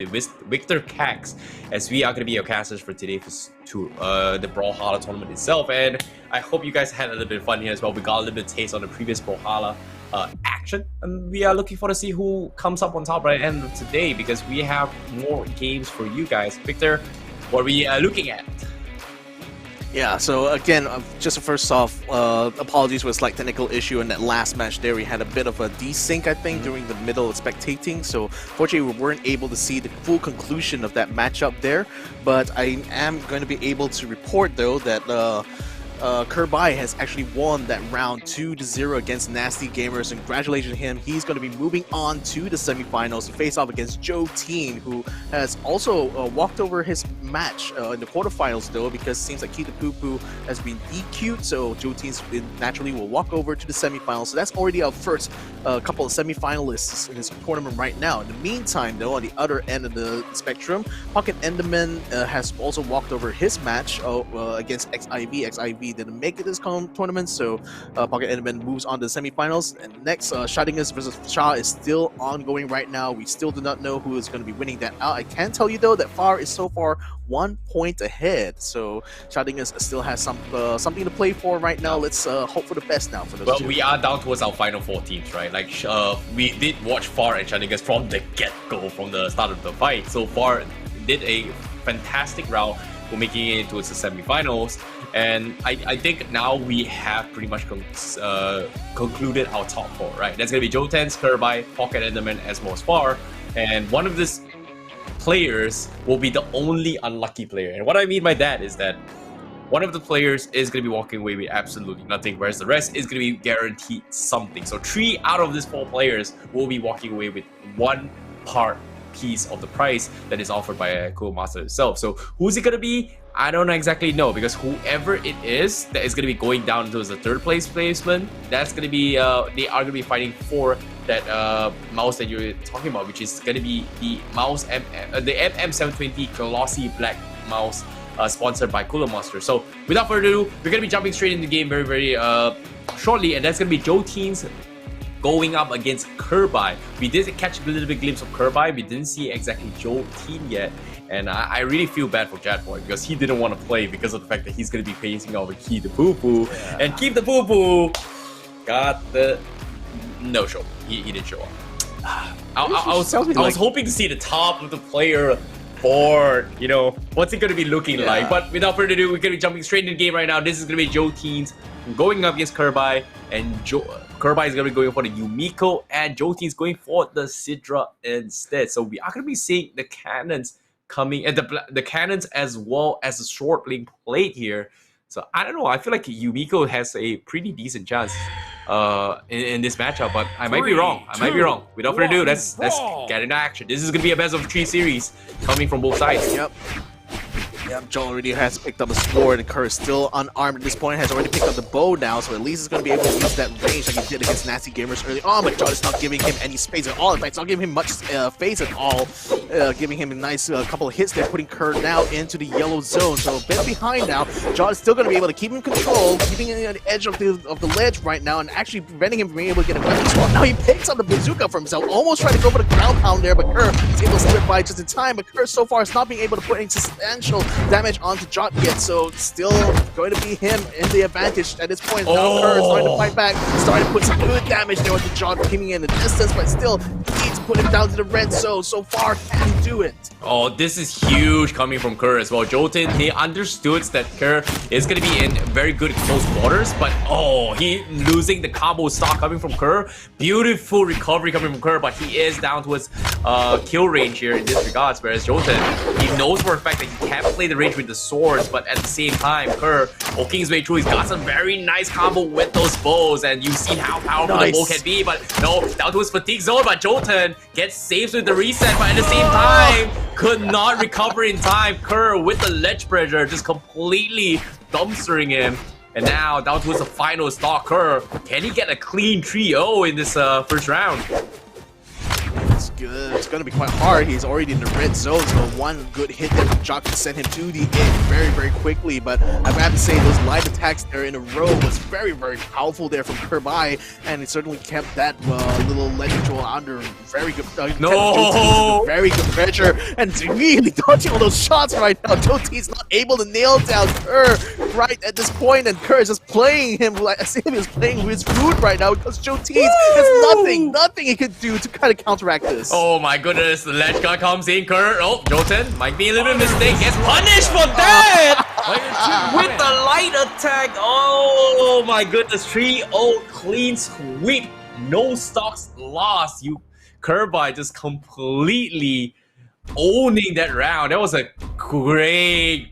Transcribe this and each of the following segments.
Victor Cax, as we are going to be your casters for today for the Brawlhalla tournament itself. And I hope you guys had a little bit of fun here as well. We got a little bit of taste on the previous Brawlhalla action, and we are looking forward to see who comes up on top right at the end of today, because we have more games for you guys. Victor, what are we looking at? Yeah, so again, just first off, apologies for a slight technical issue in that last match there. We had a bit of a desync, I think, during the middle of spectating, so fortunately we weren't able to see the full conclusion of that matchup there. But I am going to be able to report, though, that Kerbai has actually won that round 2-0 against Nasty Gamers. Congratulations to him. He's going to be moving on to the semifinals to face off against JOTEENZ, who has also walked over his match in the quarterfinals, though, because it seems like Keita Poo Poo has been DQ'd, so JOTEENZ naturally will walk over to the semifinals. So that's already our first couple of semifinalists in this tournament right now. In the meantime, though, on the other end of the spectrum, Pocket Enderman has also walked over his match against XIV. XIV didn't make it this tournament, so Pocket Enderman moves on to the semifinals. And next, Shardingus versus Cha is still ongoing right now. We still do not know who is going to be winning that out. I can tell you, though, that Far is so far 1 point ahead, so Shardingus still has something to play for right now. Let's hope for the best now for those two. We are down towards our final 4 teams, right? Like, we did watch Far and Shardingus from the get-go, from the start of the fight. So Far did a fantastic round for making it towards the semifinals, and I think now we have pretty much concluded our top 4, right? That's gonna be JOTEENZ, Kerbai, Pocket Enderman, as well as Far, and one of these players will be the only unlucky player. And what I mean by that is that one of the players is going to be walking away with absolutely nothing, whereas the rest is going to be guaranteed something. So 3 out of these 4 players will be walking away with 1 part piece of the prize that is offered by a Cool Master itself. So who's it going to be? I don't exactly know, because whoever it is that is going to be going down to the 3rd place placement, that's going to be they are going to be fighting for that mouse that you're talking about, which is going to be the mouse the MM720 glossy black mouse, sponsored by Cooler Monster. So without further ado, we're going to be jumping straight into the game very shortly, and that's going to be JOTEENZ going up against Kerbai. We did catch a little bit glimpse of Kerbai. We didn't see exactly JOTEENZ yet, and I really feel bad for Jadboy, because he didn't want to play because of the fact that he's going to be facing off with Keita Poo Poo, and Keita Poo Poo got the no-show. He didn't show up. I was hoping to see the top of the player board, you know, what's it going to be looking like. But without further ado, we're going to be jumping straight into the game right now. This is going to be JOTEENZ going up against Kerbai, and Kerbai is going to be going for the Yumiko, and JOTEENZ going for the Sidra instead. So we are going to be seeing the cannons coming, and the cannons as well as the short blink plate here. So I don't know, I feel like Yumiko has a pretty decent chance in this matchup, but I might be wrong. Without further ado, let's get into action. This is going to be a best of 3 series coming from both sides. Yep, Joel already has picked up a sword, and Kerr is still unarmed at this point, has already picked up the bow now, so at least he's going to be able to use that range like he did against Nasty Gamers early on, but John is not giving him any space at all. In fact, it's not giving him much space at all, giving him a nice couple of hits there, putting Kerr now into the yellow zone. So a bit behind now. John is still going to be able to keep him in control, keeping him on the edge of the ledge right now, and actually preventing him from being able to get a weapon swap. Now he picks up the bazooka for himself, almost trying to go for the ground pound there, but Kerr is able to slip by just in time, but Kerr so far is not being able to put any substantial damage onto Jot yet, so still going to be him in the advantage at this point. Now Kerr is starting to fight back, starting to put some good damage there with the Jot keeping in the distance, but still needs to put him down to the red zone. So far, can he do it? Oh, this is huge coming from Kerr as well. JOTEENZ, he understood that Kerr is going to be in very good close quarters, but he losing the combo stock coming from Kerr. Beautiful recovery coming from Kerr, but he is down to his kill range here in this regards, whereas JOTEENZ, he knows for a fact that he can't play the range with the swords, but at the same time, Kerr poking his way through. He's got some very nice combo with those bows, and you've seen how powerful the bow can be, but no, down to his fatigue zone, but JOTEENZ gets saves with the reset, but at the same time, could not recover in time. Kerr with the ledge pressure, just completely dumpstering him. And now down towards the final stock. Kerr, can he get a clean 3-0 in this first round? it's going to be quite hard. He's already in the red zone, so one good hit there from Jock can send him to the edge very quickly. But I have to say, those light attacks there in a row was very powerful there from Kerbai, and it certainly kept that little legend troll under very good. Very good pressure, and it's really dodging all those shots right now. JOTEENZ not able to nail down Kerr right at this point, and Kerr is just playing him like as if he was playing with his food right now, because JOTEENZ has nothing he could do to kind of counteract this. Oh my goodness, the ledge guard comes in, Kerr. Oh, JOTEENZ might be a little bit mistake. Gets punished for that! With the light attack. Oh my goodness, 3-0 clean sweep. No stocks lost. Kerbai just completely owning that round. That was a great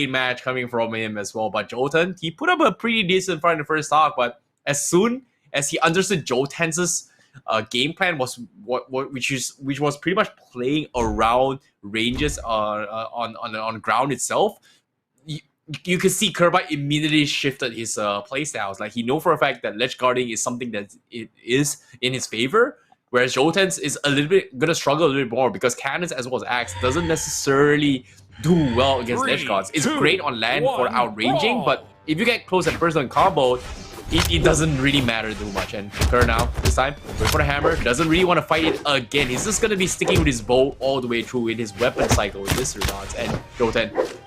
match coming from him as well. But JOTEENZ, he put up a pretty decent fight in the first half, but as soon as he understood JOTEENZ's game plan which was pretty much playing around ranges on ground itself, you can see Kerbai immediately shifted his playstyles. Like, he know for a fact that ledge guarding is something that it is in his favor, whereas JOTEENZ is a little bit gonna struggle a little bit more because cannons as well as axe doesn't necessarily do well against ledge guards. It's great on land for outranging, but if you get close and personal combo, it doesn't really matter too much. And Kerr now, this time, wait for the hammer, doesn't really want to fight it again. He's just gonna be sticking with his bow all the way through in his weapon cycle in this regards. And JOTEENZ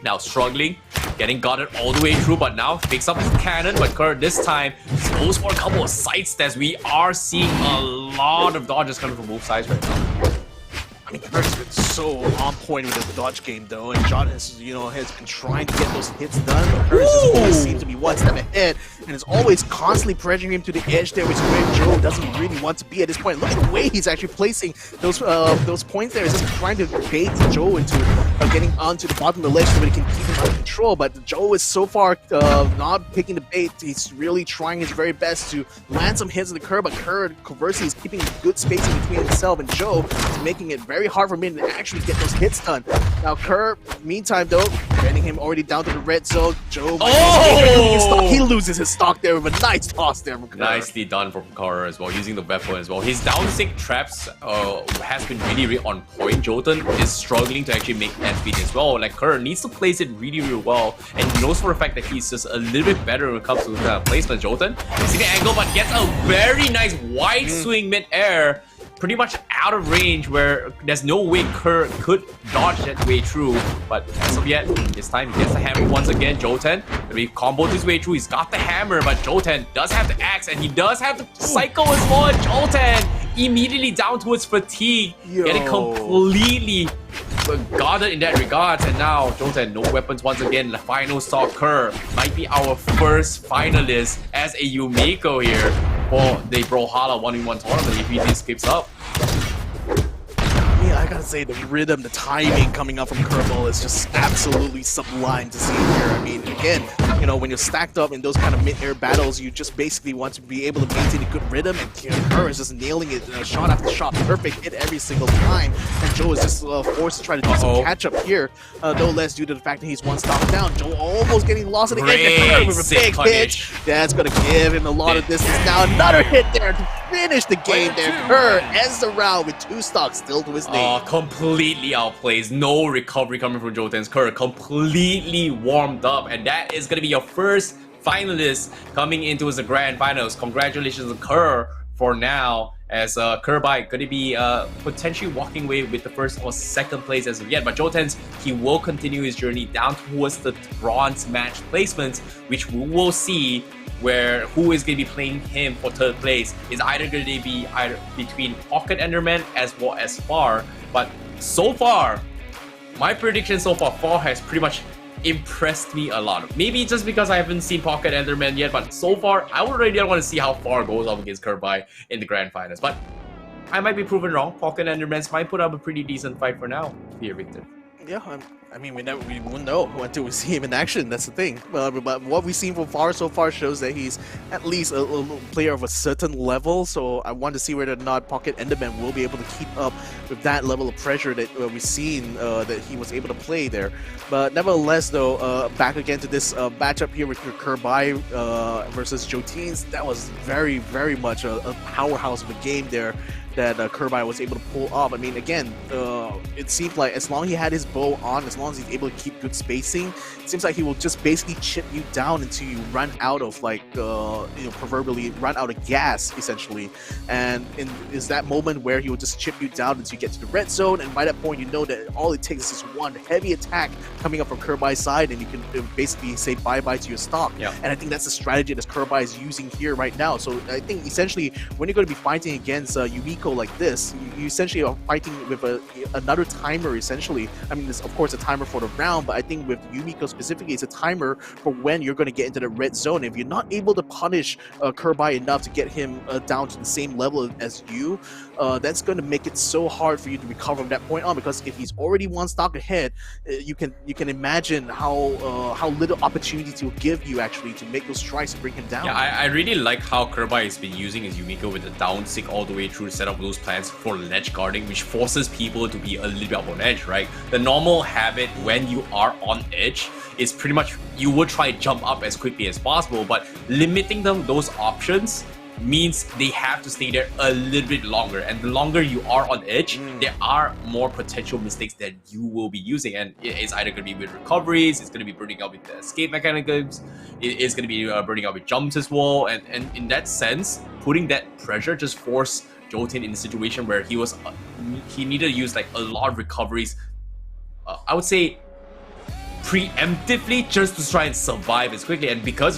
now struggling, getting guarded all the way through, but now picks up his cannon. But Kerr this time goes for a couple of side steps. We are seeing a lot of dodges coming from both sides right now. I mean, Kerr's been so on point with his dodge game, though, and John has been trying to get those hits done, but Kerr just always seems to be one step ahead, and is always constantly pressuring him to the edge there, which is where Joe doesn't really want to be at this point. Look at the way he's actually placing those points there. He's just trying to bait Joe into getting onto the bottom of the ledge so that he can keep him under control, but Joe is so far not picking the bait. He's really trying his very best to land some hits on the Kerr, but Kerr, conversely, is keeping good spacing between himself and Joe, making it very hard for him to actually get those hits done. Now Kerr, meantime though, getting him already down to the red zone. Joe, he loses his stock there with a nice toss there from Kerr. Nicely done from Kerr as well, using the weapon as well. His down stick traps has been really on point. JOTEENZ is struggling to actually make that beat as well. Like, Kerr needs to place it really well, and he knows for a fact that he's just a little bit better when it comes to placement. JOTEENZ, see the angle, but gets a very nice wide swing mid-air, pretty much out of range where there's no way Kerr could dodge that way through. But as of yet, this time he gets the hammer once again. JOTEENZ, he comboed his way through. He's got the hammer, but JOTEENZ does have the axe, and he does have the cycle as well. JOTEENZ immediately down towards fatigue, getting completely guarded in that regards. And now JOTEENZ, no weapons once again. The final stock. Kerr might be our first finalist as a Yumiko here for the Brawlhalla 1v1 tournament if he just skips up. I gotta say, the rhythm, the timing coming up from Kerbai is just absolutely sublime to see here. I mean, again, when you're stacked up in those kind of mid-air battles, you just basically want to be able to maintain a good rhythm, and Kerr is just nailing it shot after shot, perfect hit every single time, and Joe is just forced to try to do some catch-up here, no less due to the fact that he's one stop down. Joe almost getting lost in the game with a big hit. That's gonna give him a lot of distance. Now another hit there to finish the game there. Kerr ends the round with 2 stocks still to his name. Completely outplays. No recovery coming from JOTEENZ. Kerr completely warmed up, and that is gonna be your first finalist coming into the grand finals. Congratulations to Kerr for now, as Kerbai gonna be potentially walking away with the first or second place as of yet. But JOTEENZ, he will continue his journey down towards the bronze match placements, which we will see where who is going to be playing him for third place. Is either going to be between Pocket Enderman as well as Far. But so far, my prediction so far, Far has pretty much impressed me a lot. Maybe just because I haven't seen Pocket Enderman yet, but so far, I already want to see how Far goes up against Kerbai in the grand finals. But I might be proven wrong. Pocket Endermans might put up a pretty decent fight for now here, Victor. Yeah, I mean, we won't know until we see him in action. That's the thing. But what we've seen from Far so far shows that he's at least a player of a certain level. So I want to see whether or not Pocket Enderman will be able to keep up with that level of pressure that we've seen that he was able to play there. But nevertheless, though, back again to this matchup here with Kerbai versus JOTEENZ. That was very much a powerhouse of a game there. that Kerbai was able to pull off. I mean, again, it seemed like as long as he had his bow on, as long as he's able to keep good spacing, it seems like he will just basically chip you down until you run out of like, proverbially run out of gas, essentially. And is that moment where he will just chip you down until you get to the red zone, and by that point you know that all it takes is this one heavy attack coming up from Kerbai's side, and you can basically say bye-bye to your stock. Yeah. And I think that's the strategy that Kerbai is using here right now. So I think essentially when you're going to be fighting against Yumiko like this, you essentially are fighting with another timer, essentially. I mean, there's of course a timer for the round, but I think with Yumiko specifically, it's a timer for when you're going to get into the red zone. If you're not able to punish Kerbai enough to get him down to the same level as you, that's going to make it so hard for you to recover from that point on, because if he's already one stock ahead, you can imagine how little opportunity to give you actually to make those strikes to bring him down. Yeah, I really like how Kerbai has been using his Yumiko with the down stick all the way through to set up those plans for ledge guarding, which forces people to be a little bit up on edge, right? The normal habit when you are on edge is pretty much you would try to jump up as quickly as possible, but limiting them those options means they have to stay there a little bit longer, and the longer you are on edge, there are more potential mistakes that you will be using, and it's either going to be with recoveries, it's going to be burning out with the escape mechanisms, it's going to be burning out with jumps as well, and in that sense, putting that pressure just forced JOTEENZ in a situation where he needed to use like a lot of recoveries, I would say preemptively, just to try and survive as quickly, and because of that,